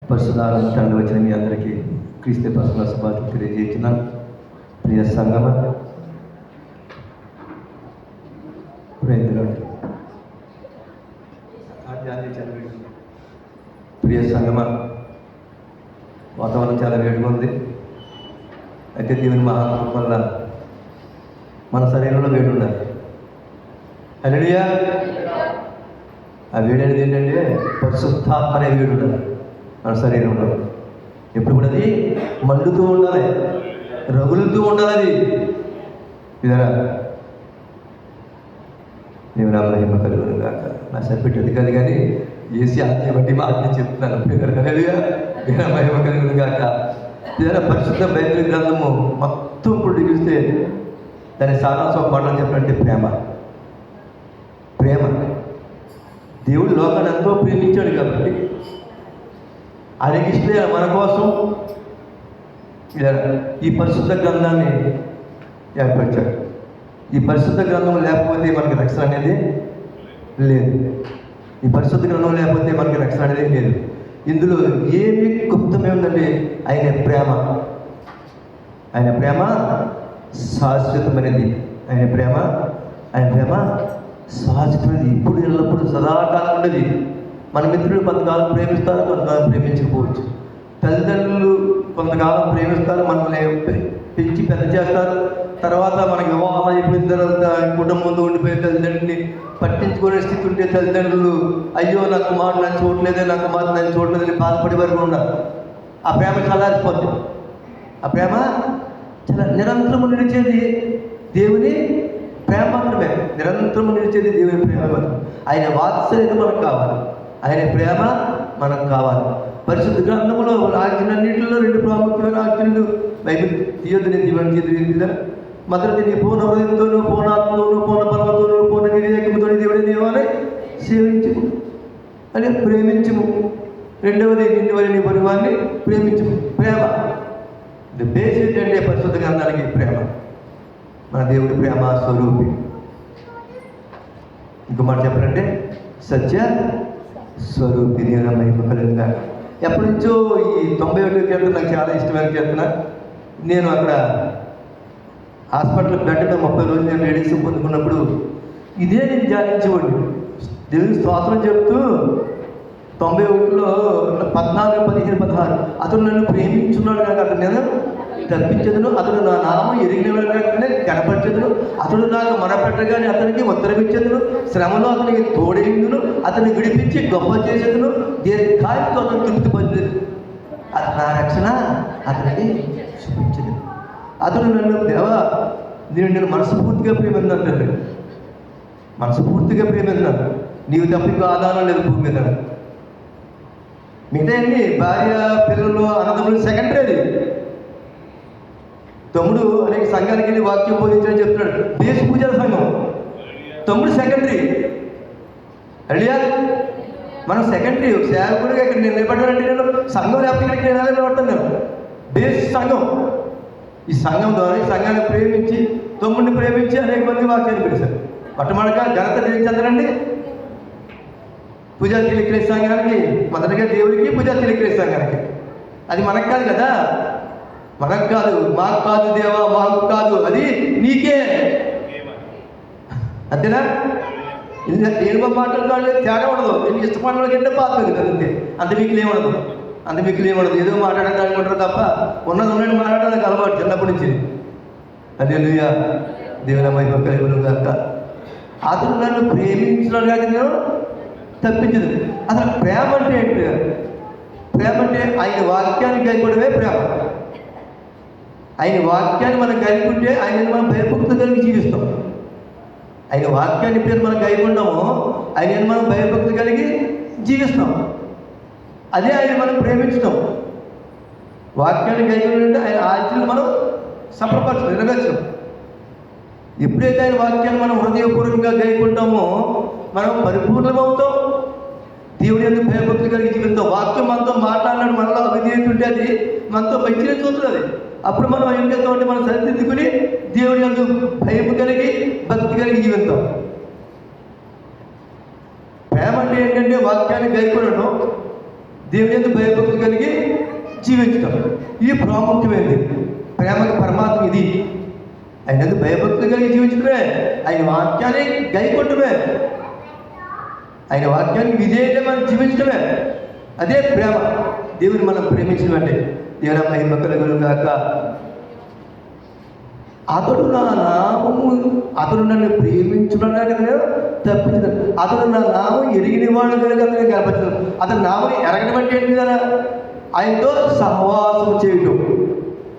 పరిశుధారంతాన్ని వచ్చిన మీ అందరికీ క్రీస్తు పరమ శుభాలు తెలియజేస్తున్నాను. ప్రియ సంగమ, ప్రియ సంగమ, వాతావరణం చాలా వేడిగా ఉంది. అయితే దేవుని మహాత్మ వల్ల మన శరీరంలో వేడి ఉండాలి. హల్లెలూయా. ఆ వేడి అనేది ఏంటంటే పరిశుద్ధాత్మ అనే వేడి ఉండాలి మన శరీరంలో. ఎప్పుడు కూడా అది మండుతూ ఉండాలి, రగులుతూ ఉండాలి. అది ఇదరా నేను నా మహిమ కలుగును కాక. నా సరిపెట్టేది కాదు కానీ ఏసీ ఆజ్ఞ బట్టి మా ఆజ్ఞ చెప్తున్నాను. నా మహిమ కలుగును కాక. ఇదరా పరిశుద్ధ బైబిల్ గ్రంథము మొత్తం ఇప్పుడు చూస్తే దాని సారాంశం పాఠం చెప్పాలంటే ప్రేమ. ప్రేమ. దేవుడు లోకాన్ని ఎంతో ప్రేమించాడు కాబట్టి ఆయనకి ఇష్టమైన మన కోసం ఈ పరిశుద్ధ గ్రంథాన్ని ఏర్పరిచాడు. ఈ పరిశుద్ధ గ్రంథం లేకపోతే మనకి రక్షణ అనేది లేదు. ఈ పరిశుద్ధ గ్రంథం లేకపోతే మనకి రక్షణ అనేది లేదు. ఇందులో ఏమి గుప్తమేముందంటే ఆయన ప్రేమ. ఆయన ప్రేమ శాశ్వతమైనది. ఆయన ప్రేమ శాశ్వతమైనది. ఇప్పుడు ఎల్లప్పుడు సదాకాలం ఉండేది. మన మిత్రులు కొంతకాలం ప్రేమిస్తారు, కొంతకాలం ప్రేమించకపోవచ్చు. తల్లిదండ్రులు కొంతకాలం ప్రేమిస్తారు, మనల్ని పెంచి పెద్ద చేస్తారు. తర్వాత మనకి వివాహం అయిపోయిన తర్వాత కుటుంబంతో ఉండిపోయే తల్లిదండ్రులని పట్టించుకునే స్థితి ఉంటే తల్లిదండ్రులు అయ్యో నా కుమారుడు నన్ను చూడలేదే, నా కుమారుడు నన్ను చూడలేదని బాధపడే వరకు ఉన్నారు. ఆ ప్రేమ చల్లారిపోతుంది. ఆ ప్రేమ చాలా నిరంతరము నిలిచేది దేవుని ప్రేమ మాత్రమే. నిరంతరము నిలిచేది దేవుని ప్రేమ మాత్రమే. ఆయన వాత్సల్యత మనకు కావాలి, ఆయన ప్రేమ మనకు కావాలి. పరిశుద్ధ గ్రంథంలో ఆజ్ఞలన్నింటిలో రెండు ప్రాముఖ్యమైన ఆజ్ఞలు బైబిల్ తీయొద్దని జీవన జీవితం. మొదటిది నీ పూర్ణ హృదయంతోనూ, పూర్ణాత్మతోనూ, పూర్ణ బలముతోనూ, పూర్ణ వివేకముతో దేవుడి దేవాన్ని సేవించము అని ప్రేమించము. రెండవది నిన్ను వల్ల నీ పొరుగువాన్ని ప్రేమించము. ప్రేమ ది బేస్ ఏంటంటే పరిశుద్ధ గ్రంథానికి ప్రేమ. మన దేవుడి ప్రేమ స్వరూపి. ఇంకో మాట చెప్పాలంటే సత్య స్వరూపి. దేవుని మహిమ కలుగుగా. ఎప్పటి నుంచో ఈ 91వ కీర్తన నాకు చాలా ఇష్టమైన కీర్తన. నేను అక్కడ హాస్పిటల్ బెడ్ మీద 30 రోజులు నేను మెడిసిన్ పొందుకున్నప్పుడు ఇదే నేను ధ్యానించేవాడిని. దేవుని స్తోత్రం చెప్తూ 91లో 14, 15, 16 అతను నన్ను ప్రేమించున్నాడు కనుక అతను నేను తప్పించదును, అతడు నా నామం ఎరిగిన కనపరచదును, అతడు నాకు మనపెట్టగానే అతనికి ఉత్తరమిచ్చేదును, శ్రమలో అతనికి తోడేందును, అతన్ని విడిపించి గొప్ప చేసేదును, దీర్ఘాయుతో అతను తృప్తి పొందేది. అది నా రక్షణ అతనికి చూపించదు. అతడు నన్ను దేవా నేను మనస్ఫూర్తిగా ప్రేమిందంటాడు. మనస్ఫూర్తిగా ప్రేమిందాను. నీవు తప్ప ఇంకో ఆధారం లేదు భూమి మీద. మిగతా అన్ని భార్య, పిల్లలు, అన్నదమ్ములు సెకండరీ. అది తమ్ముడు అనేక సంఘానికి వెళ్ళి వాక్యం బోధించని చెప్తున్నాడు. దేశ పూజల సంఘం. తమ్ముడు సెకండరీ. అడియా మనం సెకండరీ. సేవకుడిగా ఇక్కడ నేను నిలబడ్డానంటే నేను సంఘం లేకపోతే ఇక్కడికి నేను ఎలా నిలబడతాను? నేను బేస్ సంఘం. ఈ సంఘం ద్వారా ఈ సంఘాన్ని ప్రేమించి తమ్ముడిని ప్రేమించి అనేక మంది వాక్యాన్ని పిలిచారు. మొట్టమొదటిగా ఘనత చెందనండి పూజా తిలక్రేస్ సంఘానికి, మొదటిగా దేవుడికి, పూజా తిలక్రేస్ సంఘానికి. అది మనకు కాదు కదా, మనకు కాదు, మాకు కాదు దేవా, మాకు కాదు, అది నీకే. అంతేనా? ఏనుగ మాటలు కాదు, తేడా ఉండదు. నేను ఇష్టపడిన కంటే పాత్రది కదా, అంతే. అంత మీకు ఏమడదు. ఏదో మాట్లాడడానికి అనుకుంటారు తప్ప ఉన్నది ఉన్నట్టు మాట్లాడడానికి అలవాటు చిన్నప్పటి నుంచి. హల్లెలూయా. దేవుని మహిమ కలుగును గాక. అతను నన్ను ప్రేమించడం కాక నేను తప్పించదు. అసలు ప్రేమ అంటే ఏంటి? ప్రేమ అంటే ఆయన వాక్యాన్ని గైకొనడమే ప్రేమ. ఆయన వాక్యాన్ని మనం గైకుంటే ఆయనని మనం భయభక్తి కలిగి జీవిస్తాం. ఆయన వాక్యాన్ని పేరు మనం గైకుంటామో ఆయనని మనం భయభక్తి కలిగి జీవిస్తాం. అదే ఆయన మనం ప్రేమించడం. వాక్యాన్ని గైకొనంటే ఆయన ఆజ్ఞలు మనం సంప్రపరచడం, నెరవేర్చడం. ఎప్పుడైతే ఆయన వాక్యాన్ని మనం హృదయపూర్వకంగా గైకుంటామో మనం పరిపూర్ణమవుతాం. దేవుడి యొక్క భయభక్తి కలిగి జీవితం. వాక్యం మనతో మాట్లాడినాడు, మనలో అవిధేయత ఉంటే అది మనతో మంచిగా చూస్తుంది. అప్పుడు మనం ఏం చేస్తామంటే మనం సరిదిద్దుకుని దేవుడి యొక్క భయం కలిగి భక్తి కలిగి జీవితాం. ప్రేమ అంటే ఏంటంటే వాక్యాన్ని గైకొనడం, దేవుని యందు భయభక్తులు కలిగి జీవించడం ఈ ప్రాముఖ్యమైనది. ప్రేమకు పరమాత్మ ఇది. ఆయన యందు భయభక్తులు కలిగి జీవించడమే, ఆయన వాక్యాన్ని గైకొట్టడమే, ఆయన వాక్యానికి విధేయంగా మనం జీవించడమే. అదే ప్రేమ. దేవుని మనం ప్రేమించడం అంటే దేవుని మహిమ కలుగును గాక. అతడు నా నామము, అతడు నన్ను ప్రేమించున్నాడు కదా తప్పించదు. అతడు నా నామం ఎరిగిన వాడు కనుక అతను కనపరచదు. అతని నామని ఎరగడం అంటే ఏంటి కదా? ఆయనతో సహవాసం చేయటం,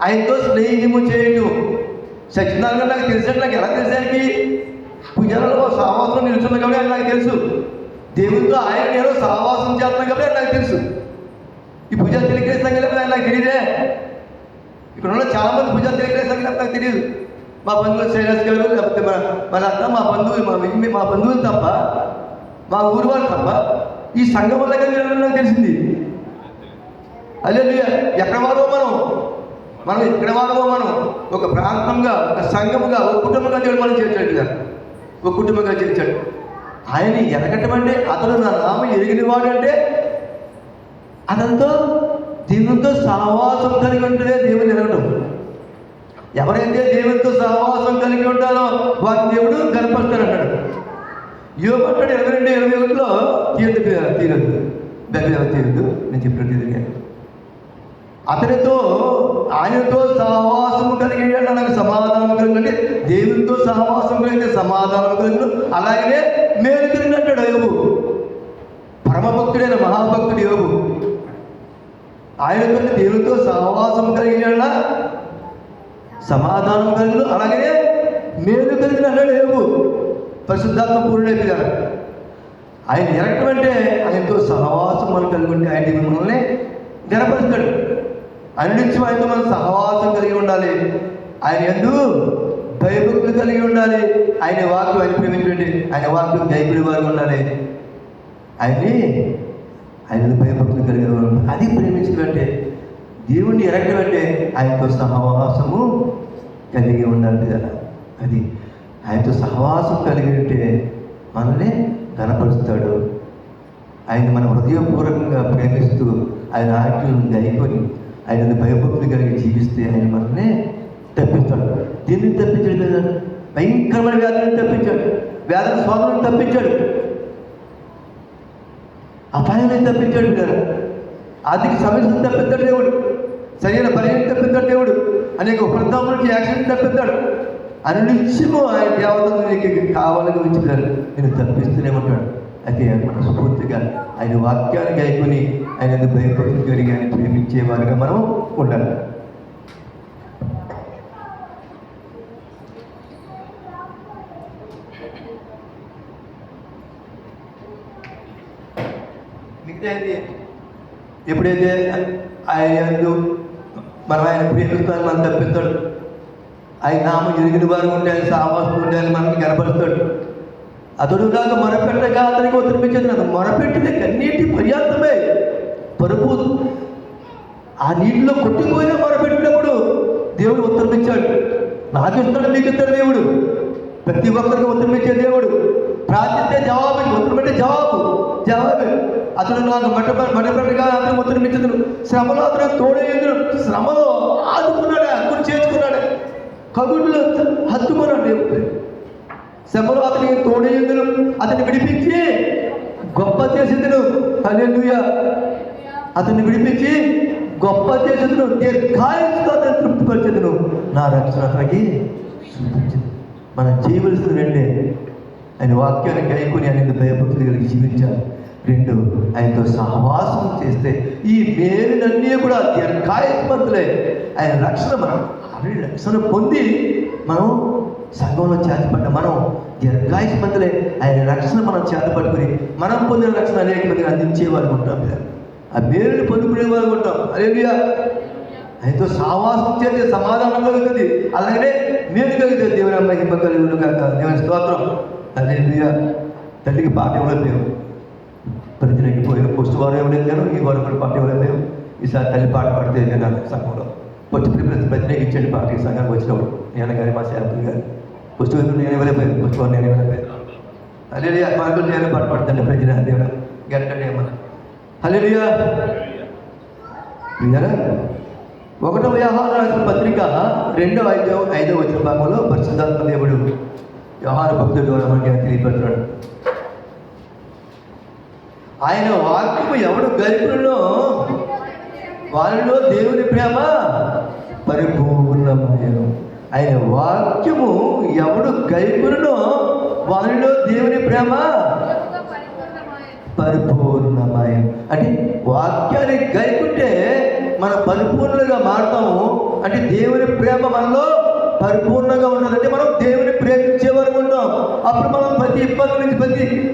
ఆయనతో స్నేహము చేయటం. సత్యనారాయణ నాకు తెలిసాడు. నాకు ఎలా తెలిసానికి? పూజలలో సహవాసం నిలుచున్నా కాబట్టి ఆయన నాకు తెలుసు. దేవుడితో ఆయన నేను సహవాసం చేస్తున్నా కాబట్టి ఆయన నాకు తెలుసు. ఈ పూజ తెలియజేస్తాం కదా ఆయన నాకు తెలియదే. ఇక్కడ ఉన్న చాలామంది పూజ తెలియజేస్తాం కదా నాకు తెలియదు. మా బంధువులు శైలాస్ గారు, లేకపోతే మన అత్త, మా బంధువులు, మా బంధువులు తప్ప, మా ఊరు వాళ్ళు తప్ప ఈ సంఘం వల్ల నాకు తెలిసింది. అదే ఎక్కడ వారో మనం ఎక్కడ వారో మనం ఒక ప్రాంతంగా, ఒక సంఘముగా, ఒక కుటుంబంగా దేవుడు మనం చేర్చాడు కదా. ఒక కుటుంబంగా చేర్చాడు. ఆయన ఎరగటం అంటే అతను నా నామం ఎరిగిన వాడు అంటే అతనితో దేవునితో సహవాసం కలిగి ఉంటుందే దేవుని ఎరగటం. ఎవరైతే దేవునితో సహవాసం కలిగి ఉంటారో వారి దేవుడు కనపరుస్తానంటాడు. యోబు అంటాడు 22:21 తీరదు తీరదు నేను చెప్పినట్టు తిరిగాను. అతనితో ఆయనతో సహవాసము కలిగి నాకు సమాధానం కలిగినట్టే దేవునితో సహవాసం కలిగితే సమాధానం కలిగిన అలాగనే మేలు కలిగినట్టాడు యోబు. పరమభక్తుడైన మహాభక్తుడు యోబు. ఆయనతో దేవునితో సహవాసం కలిగిన సమాధానం కలిగిన అలాగనే మేలు కలిగిన అన్నాడు యోబు. పరిశుద్ధాత్మ పూర్ణుడైపోయారు. ఆయన ఎరగటం అంటే ఆయనతో సహవాసం మనం కలిగి ఉంటే ఆయన మనల్ని గనపరుస్తాడు. ఆయన నుంచి ఆయనతో మనం సహవాసం కలిగి ఉండాలి. ఆయన యందు భయభక్తులు కలిగి ఉండాలి. ఆయన వాక్యం ఆయన ప్రేమించండి, ఆయన వాక్యం గైకుడి వారు ఉండాలి. ఆయన భయభక్తులు కలిగి ఉండాలి. అది ప్రేమించడం అంటే, దేవుణ్ణి ఎరగడం అంటే ఆయనతో సహవాసము కలిగి ఉండాలి కదా. అది ఆయనతో సహవాసం కలిగి ఉంటే మనల్ని గనపరుస్తాడు. ఆయన మన హృదయపూర్వకంగా ప్రేమిస్తూ ఆయన ఆజ్ఞలను గైకొని ఆయన భయభక్తులు కలిగి జీవిస్తే ఆయన మనల్ని తప్పిస్తాడు. దీన్ని తప్పించాడు కదా. భయంకరమైన వ్యాధులను తప్పించాడు, వ్యాధుల స్వాధులను తప్పించాడు, అపాయాన్ని తప్పించాడు కదా. ఆర్థిక సమస్యను తప్పిస్తాడు దేవుడు, సరైన పర్యాన్ని తప్పిస్తాడు దేవుడు, అనేక వృద్ధాముల నుంచి యాక్సిడెంట్ తప్పిస్తాడు. అనిత్యము ఆయన దేవతలు నీకు కావాలని ఉంచుతారు, నేను తప్పిస్తూనే ఉంటాడు. అయితే మన స్ఫూర్తిగా ఆయన వాక్యాన్ని గైకొని ఆయన భయభక్తులు కలిగి ఆయన ప్రేమించేవారుగా మనం ఉండాలి. మిగతా ఎప్పుడైతే ఆయన మనం ఆయన ప్రేమిస్తాను మనం తప్పిస్తాడు. ఆయన నామం ఎరిగిన వారు ఉంటే ఆయన సావాసం ఉంటే ఆయన మనకి కనపరుస్తాడు. అతడు దాకా మొరపెట్టగా అతనికి ఉత్తరమిచ్చేది. నాకు మొరపెట్టితే కన్నీటి పర్యాంతమే పరుపు ఆ నీటిలో కొట్టిపోయినా మొరపెట్టినప్పుడు దేవుడు ఉత్తరమిచ్చాడు. నాకు ఇస్తాడు, మీకు ఇస్తాడు దేవుడు. ప్రతి ఒక్కరికి ఉత్తరమిచ్చే దేవుడు. ప్రార్థిస్తే జవాబు, ఉత్తరమిచ్చే జవాబే. అతను నాకు మటపెట్టగా అతను ఉత్తరమిచ్చదును. శ్రమలో అతను తోడేందును. శ్రమలో ఆదుకున్నాడే, అక్కును చేర్చుకున్నాడే, కగుడులో హత్తుకున్నాడు దేవుడు. శ్రమలో అతనికి తోడేందును, అతన్ని విడిపించి గొప్ప చేసేందును. హల్లెలూయా. అతన్ని విడిపించి గొప్ప చేసేందును, దీర్ఘాయుష్తో అతను తృప్తిపరిచేందును నా రక్షణ అతనికి చూపించింది. మనం చేయవలసిన రెండే, ఆయన వాక్యాన్ని గైకొని ఆయన భయభక్తులు కలిగి జీవించాలి. 2, ఆయనతో సహవాసం చేస్తే ఈ మేలులన్నీ కూడా దీర్ఘాయుష్మంతులే. ఆయన రక్షణ మనం ఆల్రెడీ రక్షణ పొంది మనం సంఘంలో చేతపడ్డ మనం దీర్ఘాయుష్మంతులే. ఆయన రక్షణ మనం చేతపట్టుకుని మనం పొందిన రక్షణ అనేక మందికి అందించేవారు ఉంటాం. ఆ మేలుని పొందుకునే వారు ఉంటాం. హల్లెలూయా. ఆయనతో సహవాసం చేస్తే సమాధానం కలుగుతుంది, అలాగనే మేలు కలుగుతుంది. దేవుని మహిమ కలుగును గాక. దేవుని స్తోత్రం. హల్లెలూయా. తల్లికి పాట ఇవ్వలేము, ప్రతికి పోయిన పోస్ట్ వారం ఇవ్వలేదు, ఈ వారం కూడా పాట ఇవ్వలేము. ఈసారి తల్లి పాట పాడితే నేను సంఘంలో ప్రతికి ఇచ్చండి పాట. ఈ సంఘానికి వచ్చినప్పుడు నేను కానీ మా సేవకులు కానీ పుస్తు నేను ఇవ్వలేకపోయాను, పుస్తకం నేను ఇవ్వలేకపోయాను. అదే మనకు నేను పాట పాడుతాను. ప్రజలు దేవుడు గంటనే మన హల్లెలూయా. విన్నారా? 1వ యోహాను రాసిన పత్రిక 2:5 వచ్చిన భాగంలో పరిశుద్ధాత్మ దేవుడు యోహాను భక్తుల ద్వారా మనకి తెలియపడుతున్నాడు. ఆయన వాక్యము ఎవడు గైకొనునో వారిలో దేవుని ప్రేమ పరిపూర్ణమయ్యను. ఆయన వాక్యము ఎవడు గైకొనునో వారిలో దేవుని ప్రేమ పరిపూర్ణమయం. అంటే వాక్యాన్ని గైకుంటే మనం పరిపూర్ణంగా మారుతాము. అంటే దేవుని ప్రేమ మనలో పరిపూర్ణంగా ఉన్నది. అంటే మనం దేవుని ప్రేమించే వరకు ఉంటాం. అప్పుడు మనం ప్రతి ఇబ్బంది నుంచి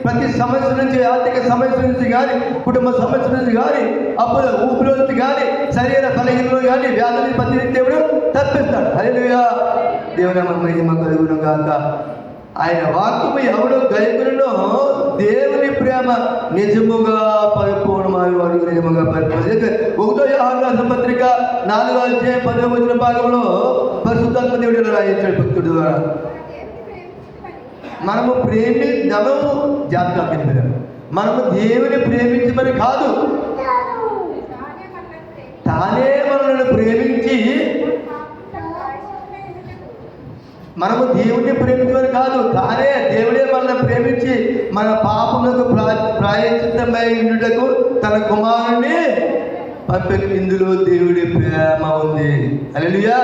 ప్రతి సమస్య నుంచి, ఆర్థిక సమస్య నుంచి కానీ, కుటుంబ సమస్య నుంచి కానీ, అప్పుడు ఊపిరి నుంచి కానీ, శరీర బలహీనలు కానీ, వ్యాధుల ప్రతి దేవుడు తప్పిస్తాడు. హల్లెలూయా. దేవుని మహిమ కలుగును గాక. ఆయన వాక్యము ఎవడు గైకొనునో దేవుని ప్రేమ నిజముగా పరిపూర్ణమై వారు నిజముగా పరిపూర్ణ. 1వ యోహాను రాసిన పత్రిక 4:10 భాగంలో పరిశుద్ధాత్మ దేవుడు ఇలా రాయించాడు భక్తుడి ద్వారా. మనము మనము దేవుని ప్రేమించమని కాదు, తానే మనల్ని ప్రేమించి, మనము దేవుడిని ప్రేమించమని కాదు, తానే దేవుడే మనల్ని ప్రేమించి మన పాపములకు ప్రాయశ్చిత్తమై ఉండుటకు తన కుమారుణ్ణి పంపెను. ఇందులో దేవుడి ప్రేమ ఉంది. హల్లెలూయా.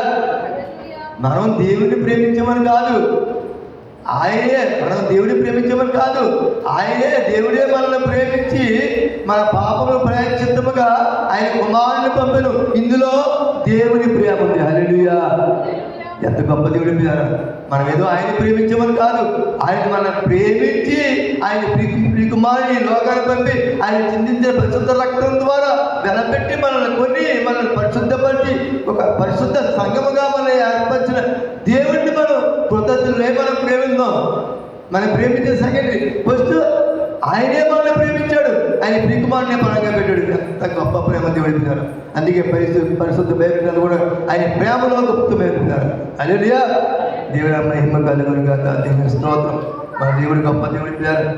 మనం దేవుడిని ప్రేమించమని కాదు, ఆయనే మనం దేవుడిని ప్రేమించమని కాదు, ఆయనే దేవుడే మనల్ని ప్రేమించి మన పాపములు ప్రాయశ్చిత్తముగా ఆయన కుమారుని పంపెను. ఇందులో దేవుని ప్రేమ ఉంది. హల్లెలూయా. ఎంత గొప్ప దేవుడి ప్రేమ! మనం ఏదో ఆయన ప్రేమించమని కాదు, ఆయన మనల్ని ప్రేమించి ఆయన ప్రియకుమారుని లోకాన్ని పంపి ఆయన చిందించిన పరిశుద్ధ రక్తం ద్వారా వెనపెట్టి మనల్ని కొని మనల్ని పరిశుద్ధపరిచి ఒక పరిశుద్ధ సంఘముగా మనల్ని ఏర్పరిచిన దేవుడిని మనం కృతజ్ఞులే మనం ప్రేమిద్దాం. మనం ప్రేమించే సెకండరీ, ఫస్ట్ ఆయనే మనల్ని ప్రేమించాడు. ఆయన ప్రియకుమారుని పరంగా పెట్టాడు. ఎంత గొప్ప ప్రేమ దేవుడి పిల్లారు. అందుకే పరిశుద్ధ బైబిల్ కూడా ఆయన ప్రేమలో గొప్పమైపోయినారు. హల్లెలూయా. దేవుడి మహిమ కలుగును గాక. దేవుని స్తోత్రం. మన దేవుడు గొప్ప దేవుడి పిల్లారు,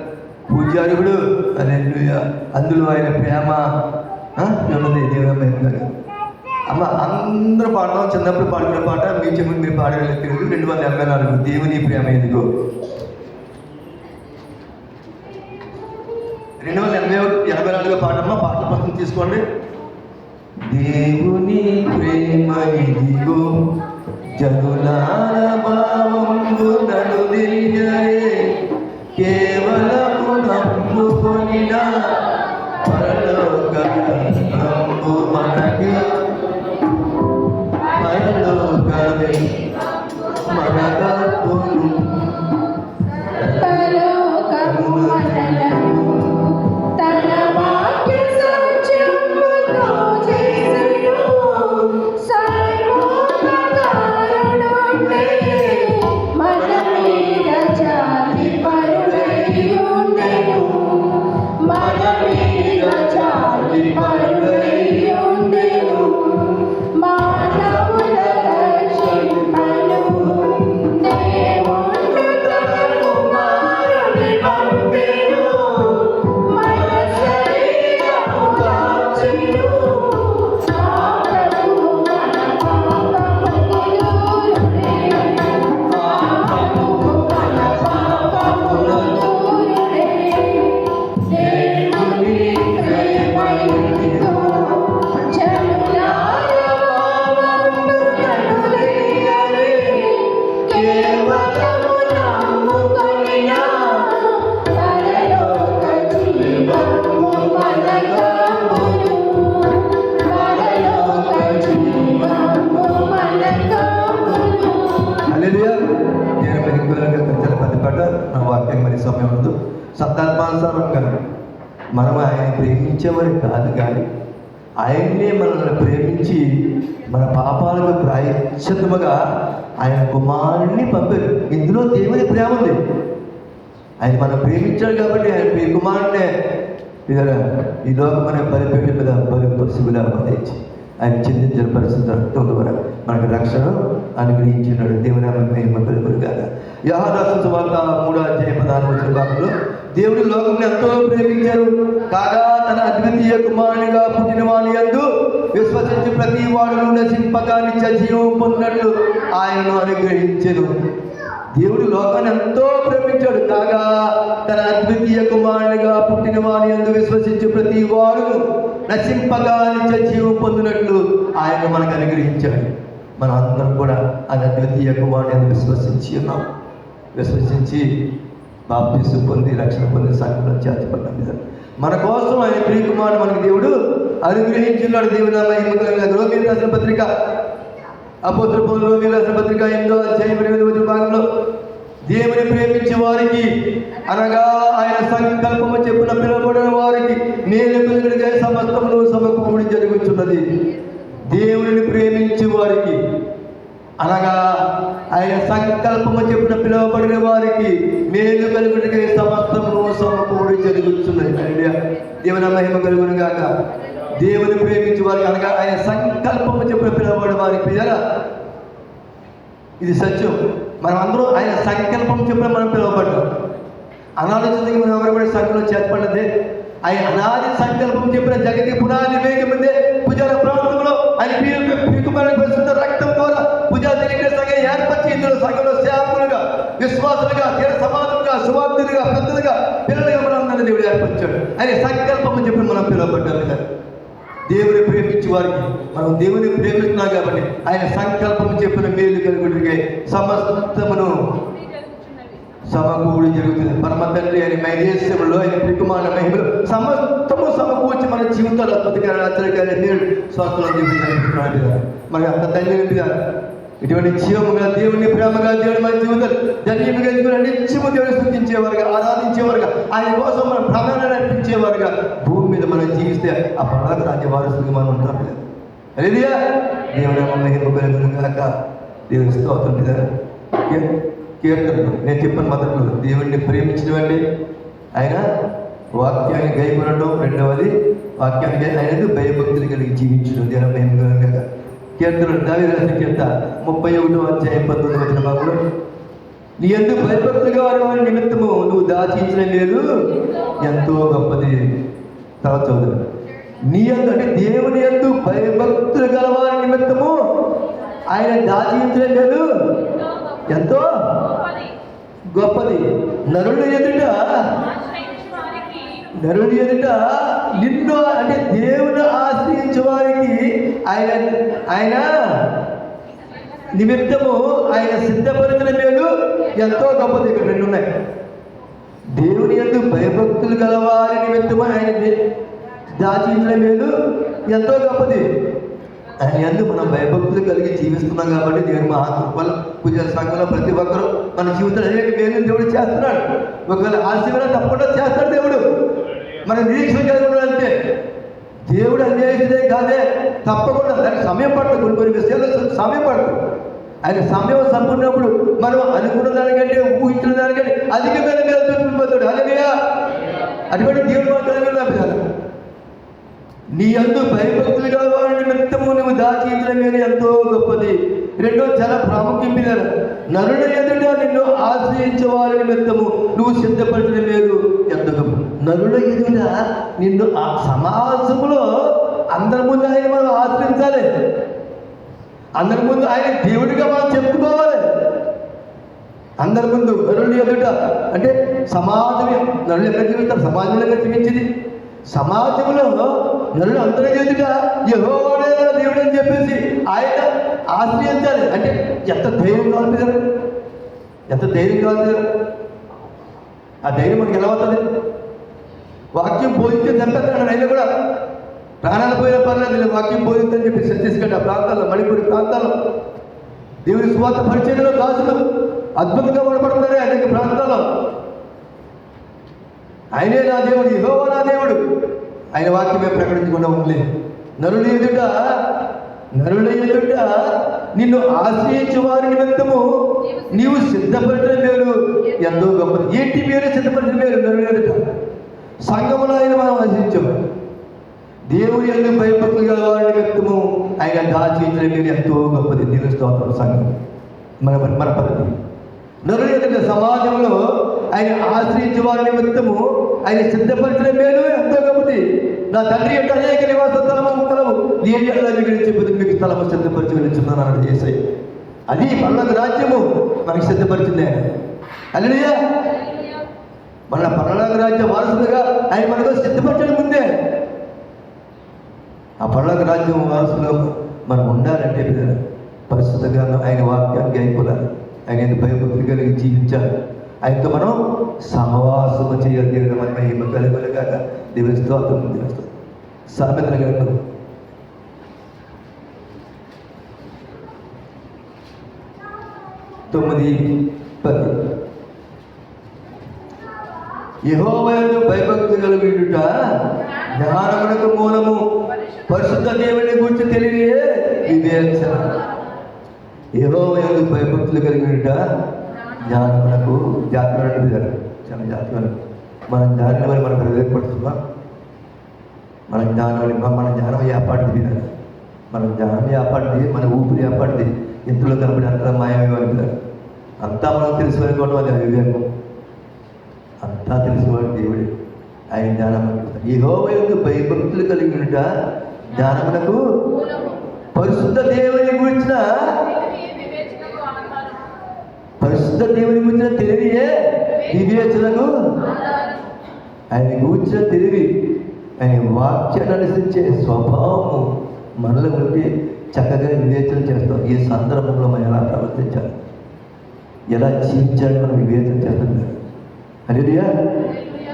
పూజ్యార్హుడు. హల్లెలూయా. అందులో ఆయన ప్రేమ ఉన్నది. దేవుడి మహిమ అమ్మ అందరూ పాడడం, చిన్నప్పుడు పాడుకునే పాట మీ చెప్పుడు మీరు పాడగలిగే తెలుగు 284 దేవుని ప్రేమ ఎందుకు. 284 పాటమ్మ. పాటల పుస్తకం తీసుకోండి. దేవుని ప్రేమ ఇదిగో జనులార భావంబు నన్ను తెలియరే, కేవలము నమ్ముకొనిన పరలోకము మనకి, పరలోకమే మనకప్పును శబ్దాత్మానుసారంగా మనం ఆయన ప్రేమించేవారు కాదు, కానీ ఆయన్నే మనల్ని ప్రేమించి మన పాపాలకు ప్రాయశ్చిత్తముగా ఆయన కుమారుణ్ణి పంపారు. ఇందులో దేవుని ప్రేమ ఉంది. ఆయన మనం ప్రేమించాడు కాబట్టి ఆయన ప్రియ కుమారుణ్ణే ఈ లోకమనే బలిపేట మీద పశువులా వధించి ఆయన చిందించిన పరిస్థితి రక్తం ద్వారా మనకు రక్షణ అనుగ్రహించినాడు. దేవుని మహిమ కలుగును గాక. యోహాను రాసిన సువార్త 3:14 భాగంలో దేవుడు లోకమును ఎంతో ప్రేమించారు కాగా తన అద్వితీయ కుమారునిగా పుట్టిన వాని యందు విశ్వసించి ప్రతి వాడును నశింపగా నిత్య జీవం పొందినట్లు ఆయనను అనుగ్రహించెను. దేవుడు లోకాన్ని ఎంతో ప్రేమించాడు కాగా తన అద్వితీయ కుమారునిగా పుట్టిన వాని యందు విశ్వసించి ప్రతి వాడును నశింపగా నిత్య జీవం పొందినట్లు ఆయన మనకు అనుగ్రహించాడు. మనం అందరం కూడా ఆ అద్వితీయ కుమారుని విశ్వసించి ఉన్నాం. విశ్వసించి బాప్తిసం పొంది రక్షణ పొంది సంఘంలో చేర్చబడ్డాం. మన కోసం ఆయన ప్రియకుమారుడు మనకు దేవుడు అనుగ్రహించున్నాడు. దేవుడు రోమీయులకు రాసిన పత్రిక అపోస్తలుల పౌలు రోమీయులకు రాసిన పత్రిక 8వ అధ్యాయం 8వ భాగంలో దేవుని ప్రేమించే వారికి అనగా ఆయన సంకల్పము చెప్పిన పిలువబడిన వారికి మేలు కలుగుటకై సమస్తమును సమకూడి జరుగుతున్నది. దేవుని ప్రేమించే వారికి అనగా ఆయన సంకల్పము చెప్పిన పిలువబడిన వారికి మేలు కలుగుటకై సమస్తమును సమకూడి జరుగుతున్నది. దేవుని మహిమ కలుగును గాక. దేవుని ప్రేమించే వారికి అనగా ఆయన సంకల్పము చెప్పిన పిలువబడిన వారికి ఇది సత్యం. మనం అందరూ ఆయన సంకల్పం చెప్పిన మనం పిలువబడ్డాం. అనాలోచితంగా మనం ఎవరు కూడా సంఘంలో చేర్పడ్డదే ఆయన అనాది సంకల్పం చెప్పిన జగతి పునాది వేగముందే పూజల ప్రాంతంలో ఆయన పీకుమని పరిశుద్ధ రక్తం ద్వారా పూజా తిరిగిన సంఘం ఏర్పరిచి ఇందులో సంఘంలో సేవకులుగా విశ్వాసులుగా తీర సమాజంగా సువార్తులుగా పెద్దలుగా పిల్లలుగా మనందరినీ దేవుడు ఏర్పరిచాడు. ఆయన సంకల్పం చెప్పిన మనం పిలువబడ్డాం కదా. దేవుని ప్రేమించే వారికి మనం దేవుని ప్రేమిస్తున్నాం కాబట్టి ఆయన సంకల్పం చెప్పిన మేలు కలుగుడికే సమస్తమును సమకూడి జరుగుతుంది. పరమ తండ్రి ఆయన మైదేశంలో ఆయన ప్రియకుమారుని మహిమలో సమస్తము సమకూర్చి మన జీవితాలు అద్భుతమైన ఆశ్చర్యకార్య దేవుడు స్వాస్థ్యం జరుగుతున్నాడు. మరి అంత ధన్యునిగా ఇటువంటి జీవముగా దేవుని ప్రేమగా దేవుని మన జీవితాలు ధన్యముగా నిత్యము దేవుని స్థుతించేవారుగా ఆరాధించేవారుగా ఆయన కోసం మన ప్రాణాలను అర్పించేవారుగా భూమి మీద మనం జీవిస్తే ఆ పరలోక రాజ్య వారసులుగా మనం ఉంటాం. అదేదియా దేవుని మహిమ కాక దేవుని స్తోత్రం కదా. కీర్తనలు నేను చెప్పిన మొదట్లో దేవుడిని ప్రేమించినవండి ఆయన వాక్యాన్ని గైకొనడం, రెండవది వాక్యాన్ని ఆయన భయభక్తులు కలిగి జీవించడం దేవుని మహిమ కాక. కీర్తనలు దావీదు రాసిన కీర్తన 31వ అధ్యాయం 19వ వచనంలో నీ యందు భయభక్తులుగా వారి నిమిత్తము నువ్వు దాచించిన మేలు ఎంతో గొప్పది. తర్వాత చదువు నీ యందు అంటే దేవుని యందు భయభక్తులు గల వారి నిమిత్తము ఆయన దాచించిన మేలు ఎంతో గొప్పది. నరుడు ఎదుట నిన్ను అంటే దేవుని ఆశ్రయించే వారికి ఆయన నిమిత్తము ఆయన సిద్ధపరిచిన మేలు ఎంతో గొప్పది. ఇక్కడ రెండు ఉన్నాయి. దేవుని యందు భయభక్తులు గలవారి నిమిత్తము ఆయన దాచించిన మేలు ఎంతో గొప్పది. ఆయన యందు మనం భయభక్తులు కలిగి జీవిస్తున్నాం కాబట్టి దేవుని మహాకృపల పూజ సంఘంలో ప్రతి ఒక్కరూ మన జీవితంలో అనేక మేలు దేవుడు చేస్తున్నాడు. ఒకవేళ ఆశీర్వాదం తప్పకుండా చేస్తాడు దేవుడు. మన నిరీక్షణ కలిగి అంతే. దేవుడు అన్యాయదే కాదే, తప్పకుండా దానికి సమయం పడుతుంది. కొన్ని విషయాల్లో సమయం పడుతుంది. ఆయన సమయం సంపూర్ణప్పుడు మనం అనుకున్న దానికంటే ఊహించిన దానికంటే అధికమైన మేలుతాడు. అలాగే అటువంటి దేవుడు మనం కలిగి నీ యందు భయభక్తులుగా వారి నిమిత్తము నువ్వు దాచించిన మేలు ఎంతో గొప్పది. రెండో చాలా ప్రాముఖ్యమైన నరుడు ఎదుట నిన్ను ఆశ్రయించే వారి నిమిత్తము నువ్వు సిద్ధపరిచిన మేలు ఎంతో గొప్ప. నరుడు ఎదుట నిన్ను ఆ సమాజంలో అందరి ముందు ఆయన మనం ఆశ్రయించాలి. అందరి ముందు ఆయన దేవుడిగా మనం చెప్పుకోవాలి. అందరి ముందు నరుడు ఎదుట అంటే సమాజమే. నరుడు ఎక్కడ జీవిస్తారు? సమాజంలో ఎక్కడ జీవించింది? సమాజంలో నరుడు అందరూ ఎదుట యెహోవానే దేవుడు అని చెప్పేసి ఆయన ఆశ్రయించాలి. అంటే ఎంత ధైర్యం కావాలి కదా, ఎంత ధైర్యం కావాలి కదా. ఆ ధైర్యం మనకి ఎలా అవుతుంది? వాక్యం బోధించే చంపేస్తాడు. అయినా కూడా ప్రాణాలు పోయిన పర్లేదు వాక్యం బోధించని చెప్పి ఛత్తీస్గఢ్ ఆ ప్రాంతాల్లో, మణిపూర్ ప్రాంతాల్లో దేవుని స్వార్థ పరిచయంలో దాసులు అద్భుతంగా పడబడుతున్నారు. అనేక ప్రాంతాల్లో ఆయనే నా దేవుడు, యెహోవా నా దేవుడు, ఆయన వాక్యమే ప్రకటించకుండా ఉంది. నరుడు ఎదుట నిన్ను ఆశ్రయించే వారి నిమిత్తము నీవు సిద్ధపరిచిన మేలు ఎంతో గొప్పది. ఏంటి మేలు? సిద్ధపరిచిన మేలు నరుడు ఎదుట. సంఘములో ఆయన మనం ఆశ్రయించాము. దేవుని యందు భయభక్తులు గల వారి నిమిత్తము ఆయన దాచించిన మేలు ఎంతో గొప్పది. దేవుని స్తోత్రం. సంఘం మన పద్ధతి. నరుడు ఎదుట సమాజంలో ఆయన ఆశ్రయించే వారి నిమిత్తము ఆయన సిద్ధపరిచిన మేలు ఎంతో గొప్పది. నా తండ్రి యొక్క అనేక నివాస స్థలము కలవు, నేను ఎలా చెప్పి మీకు స్థలము సిద్ధపరిచి వెళ్ళిస్తున్నాను అన్నది యేసయ్య. అది పరలోక రాజ్యము మనకి సిద్ధపరిచింది ఆయన. హల్లెలూయా. మన పరలోక రాజ్య వారసులుగా ఆయన మనకు సిద్ధపరచడం ముందే. ఆ పరలోక రాజ్యం వారసులో మనం ఉండాలంటే పరిశుద్ధంగా ఆయన వాక్యానికి అయిపోవాలి, ఆయన భయభక్తులు కలిగి జీవించాలి, ఆయనతో మనం సహవాసము చేయాలి. దేవుడు మన మహిమ కలుగునుగాక. దేవుని స్తోత్రం. సామెతల గ్రంథం 9:10 యెహోవాయందు భయభక్తులు కలిగియుండుట జ్ఞానమునకు మూలము, పరిశుద్ధ దేవుని గురించి తెలియే వివేచన. యెహోవాయందు భయభక్తులు కలిగియుండుట జ్ఞానమునకు, జాగ్రత్త చాలా జాగ్రత్త. మన జ్ఞానం వల్ల మనకు వివేకపడుతుందా? మన జ్ఞానం ఏపాటిది వినాలి. మన జ్ఞానం ఏపాటిది, మన ఊపిరి ఏపాటిది, ఇంట్లో కనబడి అంతా మాయమేవాడు. అంతా మనం తెలుసుకోవడం అది అవివేకం. అంతా తెలుసుకోవాలి దేవుడే. ఆయన జ్ఞానం యెహోవాయందు భయభక్తులు కలిగి ఉంట జ్ఞానమునకు, పరిశుద్ధ దేవుని గురించిన తెలివియే వివేచనకు. ఆయన గురించిన తెలివి, ఆయన వాక్యాన్ని అనుసరించే స్వభావము మనలో ఉంటే చక్కగా వివేచన చేస్తాం. ఈ సందర్భంలో మనం ఎలా ప్రవర్తించాలి, ఎలా జీవించాలి, మనం వివేచన చేస్తాం. హల్లెలూయా.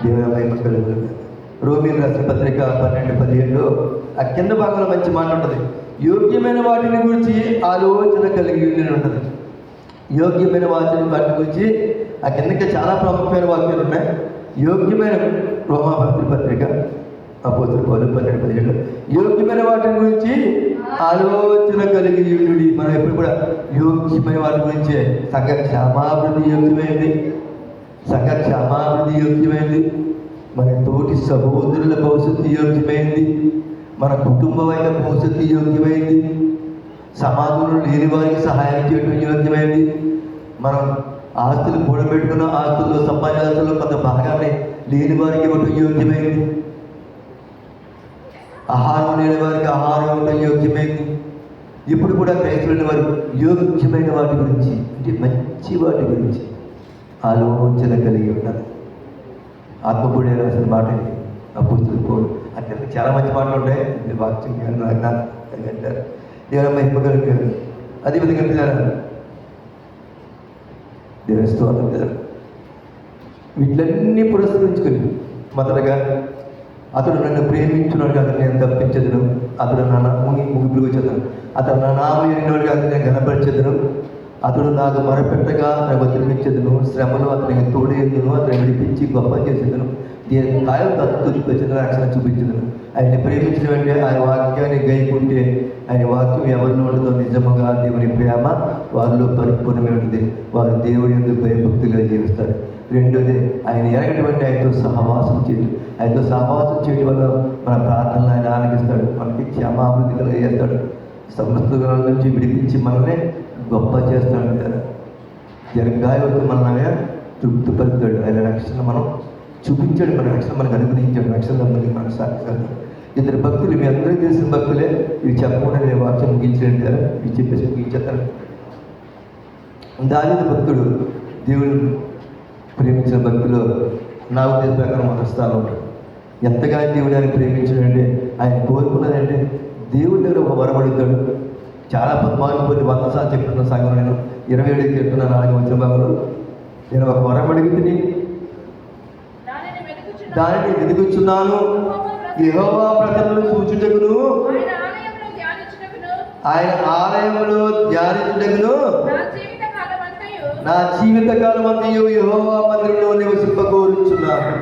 దేవుని మహిమ కలుగును. రోమీయులు రాసిన పత్రిక 12:17 ఆ కింద భాగంలో మంచి మాట ఉంటుంది. యోగ్యమైన వాటిని గురించి ఆలోచన కలిగి ఉంటుంది. యోగ్యమైన వాటిని గురించి ఆ కిందకి చాలా ప్రముఖమైన వాక్యాలు ఉన్నాయి. యోగ్యమైన రోమాపత్రి పత్రిక అపోస్తలుల పౌలు 12:17 యోగ్యమైన వాటిని గురించి ఆలోచన కలిగి ఉండుడి. మనం ఎప్పుడు కూడా యోగ్యమైన వాటి గురించే. సంఘ క్షేమాభివృద్ధి యోగ్యమైంది, సంఘ క్షేమాభివృద్ధి యోగ్యమైంది, మన తోటి సహోదరుల భవిష్యత్తు యోగ్యమైంది, మన కుటుంబమైన భవిష్యత్తు యోగ్యమైంది, సమాజంలో లేని వారికి సహాయం చేయడం యోగ్యమైంది, మనం ఆస్తులు కూడబెట్టుకున్న ఆస్తుల్లో సంపాదనలో కొంత భాగాన్ని లేని వారికి ఇవ్వటం యోగ్యమైంది, ఆహారం లేని వారికి ఆహారం ఇవ్వటం యోగ్యమైంది. ఇప్పుడు కూడా క్రైస్తవులైన వారు యోగ్యమైన వాటి గురించి, అంటే మంచి వాటి గురించి ఆలోచన కలిగి ఉన్నారు. ఆత్మపూడే రాసిన మాట అపోస్తలుల పౌలు. అంటే చాలా మంచి మాటలు ఉంటాయి. వాక్యం అంటారు దేవుని మహిమ కలిగారు. అదేవిధంగా దేవుని స్తోత్రం. వీటిలన్నీ పురస్కరించుకుని మొదటగా అతడు నన్ను ప్రేమించున్నాడు కాదు నేను తప్పించదును, అతడు నా ముగింపులు వచ్చేదను, అతడు నా నామం ఎరిగినవాడు కాదు నేను ఘనపరిచెదను, అతడు నాకు మొరపెట్టగా నాకు వదిలిపించదును, శ్రమను అతనికి తోడేందును, అతను విడిపించి గొప్ప చేసేదను, దీని కాయం తత్తుపచ్చిన రక్షణ చూపించదును. ఆయన ప్రేమించిన వెంటనే ఆయన వాక్యాన్ని గైకుంటే ఆయన వాక్యం ఎవరిని ఉండదో నిజముగా దేవుని ప్రేమ వారిలో పరిపూర్ణమే ఉంటుంది. వారు దేవుడి యొక్క భయభక్తులుగా జీవిస్తారు. రెండోది ఆయన ఎరగటువంటి ఆయనతో సహవాసం చేయడం. ఆయనతో సహవాసం చేయడం వల్ల మన ప్రార్థనలు ఆయన ఆలకిస్తాడు, మనకి క్షేమాభివృద్ధి కలిగేస్తాడు, సమస్యల నుంచి విడిపించి మనల్ని గొప్ప చేస్తాడు కదా. దీర్ఘాయువుతో మనల్ని తృప్తిపరుస్తాడు. ఆయన రక్షణ మనం చూపించాడు, మన రక్షణ మనకు అనుగ్రహించాడు. రక్షణ మనకు సాధిస్తాడు. ఇద్దరు భక్తులు, మీ అందరికీ తెలిసిన భక్తులే. ఇవి చెప్పకుండా నేను వాక్యం ముగించలేదు కదా, ఇవి చెప్పేసి ముగించేస్తాను. దావీదు భక్తుడు దేవుడు ప్రేమించిన భక్తులు నా ఉద్దేశం ప్రకారం మొదటి స్థానంలో ఉంటాడు. ఎంతగా దేవుడు ఆయన ప్రేమించాడంటే ఆయన కోరుకున్నదంటే దేవుడి దగ్గర ఒక వరం అడుగుతాడు. చాలా పద్మాలు కొన్ని 100 సార్లు చెప్తున్న సంఘం నేను 27 చెప్తున్నా 4 వచ్చిన భాగంలో నేను ఒక వరం అడిగితే దానిని వెతుకుచున్నాను, యెహోవా ప్రజలను చూచుటకును ఆయన ఆలయంలో ధ్యానించుటకును నా జీవితకాలం అంతయు యెహోవా మందిరంలో నివసింపకోరుచున్నాను.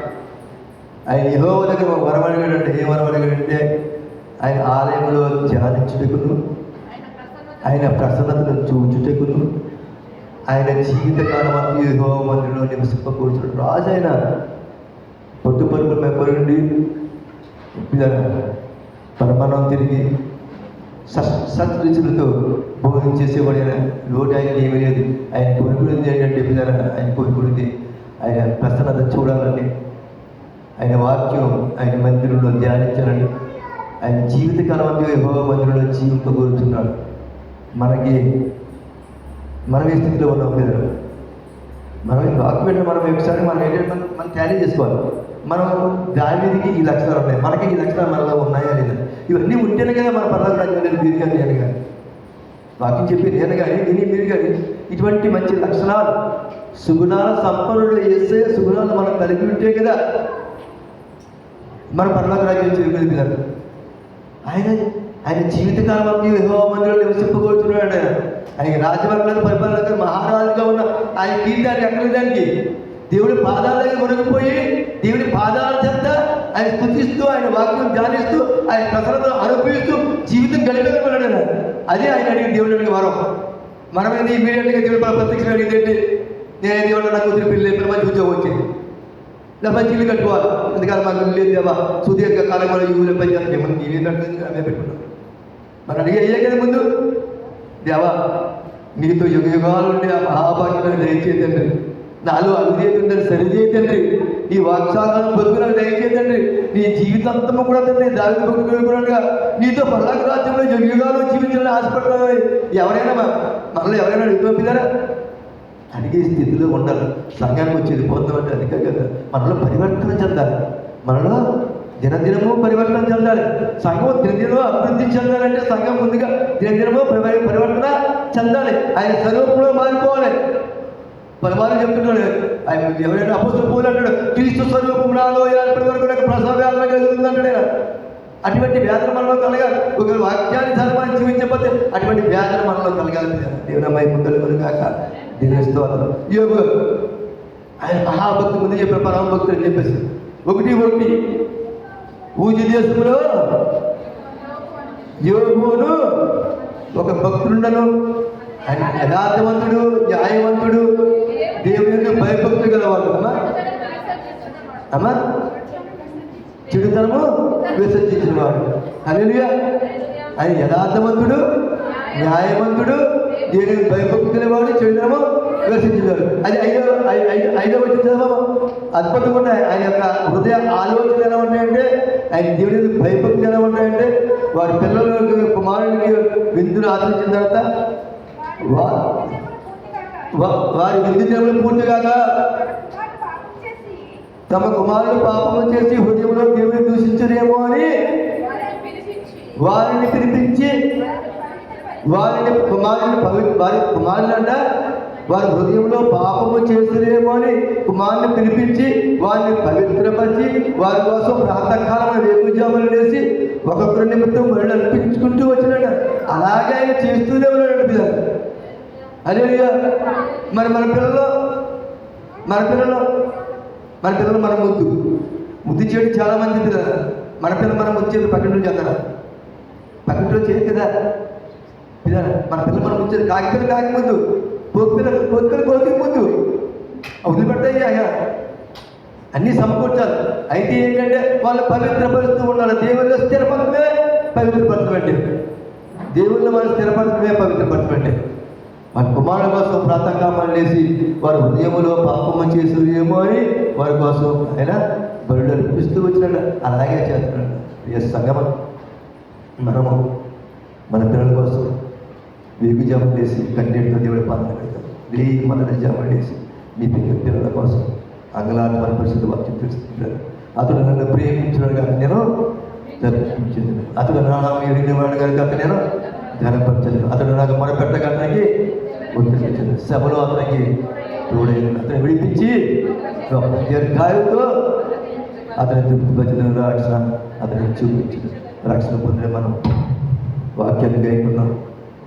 ఆయన యెహోవా దగ్గర ఒక వరం అడిగాడంటే, ఏ వరం అడిగాడంటే ఆయన ఆలయంలో ధ్యానించుటకును, ఆయన ప్రసన్నతను చూచుటకును, ఆయన జీవితకాలం అంతా యెహోవా మందిరంలో నివసింపకూర్చున్నాడు. రాజు ఆయన పొట్టుపరుపుల మెప్పటి నుండి పరమాణం తిరిగి సత్రుచులతో భోజనం చేసేవాడు. ఆయన లోటు ఆయన ఏమీ లేదు. ఆయన కోరుకునేది ఏంటంటే ఆయన కోరుకునేది ఆయన ప్రసన్నత చూడాలని, ఆయన వాక్యం ఆయన మందిరంలో ధ్యానించాలని, ఆయన జీవితకాలం అంతా యెహోవా మందిరంలో జీవింపగోరుతున్నాడు. మనం ఏ స్థితిలో ఉన్నాం కదా, మనం డాక్యుమెంట్ మనం ఒకసారి మనం ఏంటంటే మనం టాలీ చేసుకోవాలి. మనం దావీదుకి ఈ లక్షణాలు ఉన్నాయి, మనకి ఈ లక్షణాలు మనలో ఉన్నాయా లేదా? ఇవన్నీ ఉంటేనే కదా మన పర్వాలేదు రాజ్యం మీరు కానీ నేను కానీ వాక్యం చెప్పి నేను కానీ మీరు కానీ ఇటువంటి మంచి లక్షణాలు సుగుణాల సంపన్నులు వేసే సుగుణాలు మనం కలిగి ఉంటే కదా మన పర్వాలేదు రాజ్యం చేరుకోగలుగుతారు. ఆయన జీవితకాలం అంతా యెహోవా మందిరంలో నివసింపగోరుతున్నాడు. ఆయన రాజవర్గంలో పరిపాలన మహారాజుగా ఉన్న ఆయన కీర్తాన్ని ఎక్కలేదానికి దేవుడి పాదాల దగ్గర కొనుక్కుపోయి దేవుడి పాదాల చెంత ఆయన స్తుతిస్తూ ఆయన వాక్యం ధ్యానిస్తూ ఆయన ప్రసన్నతను అనుభవిస్తూ జీవితం గడిపేదన్నాడు. అదే ఆయన అడిగిన దేవుడు అడిగిన వరం. మనమేది ఇమీడియట్గా దేవుడు ప్రత్యక్షంగా అడిగేది నేను దేవుడు నాకు కూతురు పిల్లలు ఎప్పుడు మంచి ఉద్యోగం వచ్చింది, నా మంచి ఇల్లు కట్టుకోవాలి, అందుకని మాకు ఇల్లు లేదు దేవా, సుదీర్ఘ కాలం కూడా యూలో పని చేస్తాం, మనం ఇల్లు కట్టుకుంది అవే పెట్టుకున్నాం. మనం అడిగే అయ్యే కదా ముందు, దేవా నీతో యుగాలు ఉండే ఆ మహాభాగ్యం దయచేతండి, నాలో అవిధేతుంటారు సరిచేతండి, నీ వాక్సాలను బతుకులకు దయచేతండి, నీ జీవితాంతము కూడా తండ్రి దావి బతుకుగా నీతో పర్లాక రాజ్యంలో యుగాలు జీవించాలని ఆశపడాలి. ఎవరైనా మనలో ఎవరైనా అడుగుతున్నారా? అడిగే స్థితిలో ఉండాలి. సంఘానికి వచ్చేది పోతామంటే అదిగా కదా, మనలో పరివర్తన చెందాలి, మనలో దినదినము పరివర్తన చెందాలి. సంఘం దినదినము అభివృద్ధి చెందాలంటే సంఘం ముందుగా దినదినము పరివర్తన చెందాలి. ఆయన స్వరూపంలో మారిపోవాలి. పలుమారు చెప్తున్నాడు ఆయన, ఎవరైనా అపోస్తలుడు పౌలు అంటాడు క్రీస్తు స్వరూపం నాలో ఏర్పడి వరకు నాకు ప్రసవ వేదన కలుగుతుందంటాడు. అటువంటి వేదన మనలో కలగాలి. ఒక వాక్యాన్ని ధర్మాన్ని జీవించకపోతే అటువంటి వేదన మనలో కలగాలి. దేవుని మహిమ కలుగును గాక. దేవుని స్తోత్రం. యోగు ఆయన మహాభక్తి ముందు చెప్పిన పరమ భక్తులు అని చెప్పేసి 1:1 ఊజు దేశంలో యోగును ఒక భక్తుడుండను, ఆయన యథార్థవంతుడు, న్యాయవంతుడు, దేవుని భయభక్తులు గలవాడు. అమ్మా చెడుతనము విసర్జించిన వాడు. హల్లెలూయా. ఆయన యథార్థవంతుడు, న్యాయవంతుడు, దేవుని భయభక్తి గలవాడు, చెడుతనము విసర్జించాడు. అది ఐదవ వచ్చిన అద్భుతంగా ఉన్నాయి. ఆయన యొక్క హృదయ ఆలోచనలు ఎలా ఉన్నాయంటే, ఆయన దేవుని భయభక్తి ఎలా ఉన్నాయంటే, వారి పిల్లలకి కుమారుడికి విందును ఆచరించిన తర్వాత వారి విందు దేవుడు పూర్తిగా తమ కుమారులు పాపము చేసి హృదయంలో దేవుని దూషించరేమో అని వారిని పిలిపించి వారి కుమారులంట వారి హృదయంలో పాపము చేసిరేమో అని కుమారుని పిలిపించి వారిని పవిత్రపరిచి వారి కోసం ప్రాతకాలం వేకుజాములు వేసి ఒక్కొక్కరి నిమిత్తం మరణ అర్పించుకుంటూ వచ్చినాడు. అలాగే ఆయన చేస్తూనే ఉన్నాడు పిల్లలు. హల్లెలూయా. మరి మన పిల్లలు మన ముద్దు చేయడం చాలా మంది పిల్లలు. మన పిల్లలు మనం వచ్చేది పక్కన చేస్తారా? పక్కన చేయదు కదా పిల్లలు. మన పిల్లలు మనం వచ్చేది కాకి ముందు, కోతి ముందు వదిలిపెడతాయి. ఆయన అన్నీ సమకూర్చాలి. అయితే ఏంటంటే వాళ్ళు పవిత్రపరుస్తూ ఉండాలి. దేవుళ్ళు స్థిరపరచమే పవిత్రపరచమంటే, దేవుళ్ళు వాళ్ళు స్థిరపరచమే పవిత్రపరచమంటే. వారి కుమారుల కోసం ప్రాతకామాలు వేసి వారి హృదయంలో పాపము చేసేమో అని వారి కోసం ఆయన బరుడు అర్పిస్తూ వచ్చినాడు. అలాగే చేస్తున్నాడు. ఏ సంగమ మనము మన పిల్లల కోసం వేగు జాములు వేసి కన్నీటితో దేవుడి పాలన పెడతాం. మొదటి జాములు వేసి మీ పిల్లల కోసం అంగలాత్మని పరిశుద్ధ వాక్యం తెలుస్తున్నాడు. అతడు నన్ను ప్రేమించినాడు కనుక నేను దర్శించాను, అతడు నా ఎరిగినవాడు కనుక నేను ఘనపరచను, అతడు నాకు మొరపెట్టగలనికి గుర్తించాను, సభలో అతనికి తోడైన అతను విడిపించి దీర్ఘాయుతో అతని తృప్తిపరిచిన రక్షణ అతనికి చూపించింది. రక్షణ పొందిన మనం వాక్యాన్ని గైకున్నాం,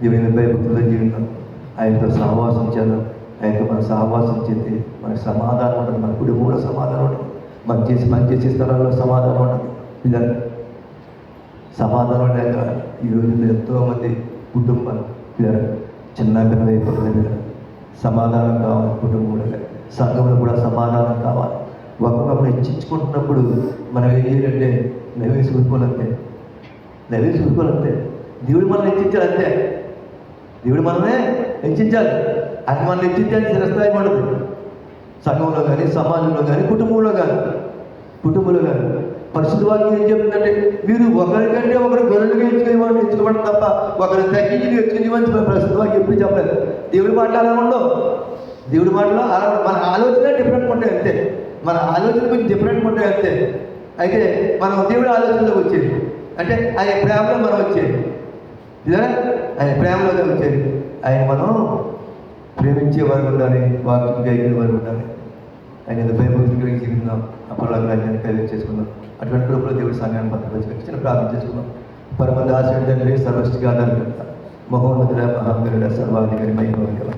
దేవుని భయభక్తుల్లో జీవితం, ఆయనతో సహవాసం చేద్దాం. ఆయనతో మన సహవాసం చేస్తే మనకు సమాధానం ఉండదు, మన కుటుంబంలో సమాధానం ఉండదు, మనం చేసే స్థలాల్లో సమాధానం ఉండదు. ఇలా సమాధానం లేక ఈ రోజుల్లో ఎంతోమంది కుటుంబాలు చిన్న పిల్లలు అయిపోతుంది. సమాధానం కావాలి కుటుంబంలో, సంఘంలో కూడా సమాధానం కావాలి. ఒకరినొకరు హెచ్చించుకుంటున్నప్పుడు మనం ఏం చేయాలంటే నవ్వేసుకోవాలంతే. దేవుడు మనల్ని హెచ్చించాలి అంతే. దేవుడు మనల్ని హెచ్చించాలి. అది మనల్ని హెచ్చించాలి స్థిరస్థాయి పడదు. సంఘంలో కానీ, సమాజంలో కానీ, కుటుంబంలో కానీ పరిశుద్ధ వాక్యం ఏం చెప్తుందంటే మీరు ఒకరికంటే ఒకరు గొర్రెలుగా ఎంచుకోవడం తప్ప ఒకరు తగ్గించి నేర్చుకునేవని పరిశుద్ధ వాక్యం ఎప్పుడు చెప్పలేదు. దేవుడి మాటలు అలా ఉండవు. దేవుడి మాటలో అలా మన ఆలోచన డిఫరెంట్గా ఉంటాయి అంతే. మన ఆలోచన కొంచెం డిఫరెంట్గా ఉంటాయి అంతే. అయితే మనం దేవుడి ఆలోచనలోకి వచ్చేది అంటే ఆయన ప్రేమలో మనం వచ్చేది ఇదా, ఆయన ప్రేమలోకి వచ్చేది. ఆయన మనం ప్రేమించే వారు ఉండాలి, వాక్యం గైకిన వారు ఉండాలి. ఆయన భయభక్తులు కలిగి జీవిందాం, అప్పటిలా రాజ్యాన్ని కలిగి చేసుకుందాం. అటువంటి లోపల దేవుడి సంఘాన్ని భద్రపరిచి చిన్న ప్రార్థన చేసుకుందాం. పరమంద ఆశీర్వదండి సర్వశ్రీ ఆధారకర్త మహోన్నతుడ మహాంగరుడ సర్వాధికారి మహిమ